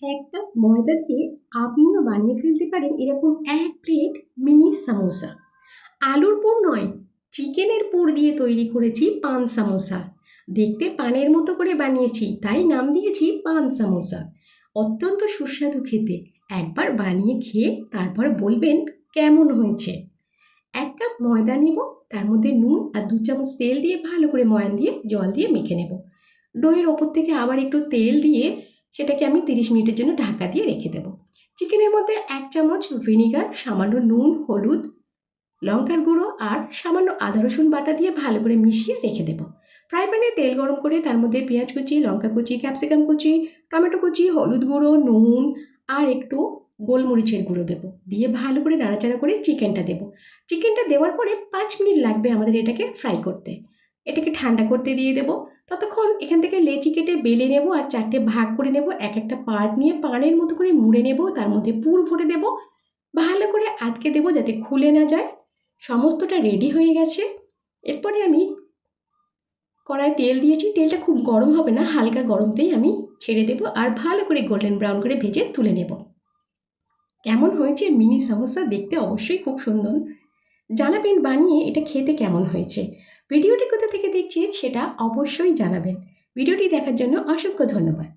এক কাপ ময়দা দিয়ে আপনিও বানিয়ে ফেলতে পারেন এরকম এক প্লেট মিনি সামোসা। আলুর পুর নয়, চিকেনের পুর দিয়ে তৈরি করেছি পান সামোসা। দেখতে পানের মতো করে বানিয়েছি, তাই নাম দিয়েছি পান সামোসা। অত্যন্ত সুস্বাদু খেতে। একবার বানিয়ে খেয়ে তারপর বলবেন কেমন হয়েছে। এক কাপ ময়দা নেব, তার মধ্যে নুন আর 2 চামচ তেল দিয়ে ভালো করে ময়ান দিয়ে জল দিয়ে মেখে নেব। ডোয়ের ওপর থেকে আবার একটু তেল দিয়ে সেটাকে আমি 30 মিনিটের জন্য ঢাকা দিয়ে রেখে দেব। চিকেনের মধ্যে 1 চামচ ভিনিগার, সামান্য নুন, হলুদ, লঙ্কার গুঁড়ো আর সামান্য আদা রসুন বাটা দিয়ে ভালো করে মিশিয়ে রেখে দেব। ফ্রাই প্যানে তেল গরম করে তার মধ্যে পেঁয়াজ কুচি, লঙ্কা কুচি, ক্যাপসিকাম কুচি, টমেটো কুচি, হলুদ গুঁড়ো, নুন আর একটু গোলমরিচের গুঁড়ো দেবো। দিয়ে ভালো করে নাড়াচাড়া করে চিকেনটা দেবো। চিকেনটা দেওয়ার পরে 5 মিনিট লাগবে আমাদের এটাকে ফ্রাই করতে। এটাকে ঠান্ডা করতে দিয়ে দেবো। ততক্ষণ এখান থেকে লেচি কেটে বেলে নেব আর 4টে ভাগ করে নেব। এক একটা পার্ট নিয়ে পানের মতো করে মুড়ে নেব, তার মধ্যে পুর ভরে দেব, ভালো করে আটকে দেবো যাতে খুলে না যায়। সমস্তটা রেডি হয়ে গেছে। এরপরে আমি কড়ায় তেল দিয়েছি, তেলটা খুব গরম হবে না, হালকা গরমতেই আমি ছেড়ে দেবো আর ভালো করে গোল্ডেন ব্রাউন করে ভেজে তুলে নেব। কেমন হয়েছে মিনি সামোসা? দেখতে অবশ্যই খুব সুন্দর। জানাবেন বানিয়ে এটা খেতে কেমন হয়েছে। ভিডিওটি কোথা থেকে দেখছেন সেটা অবশ্যই জানাবেন। ভিডিওটি দেখার জন্য অসংখ্য ধন্যবাদ।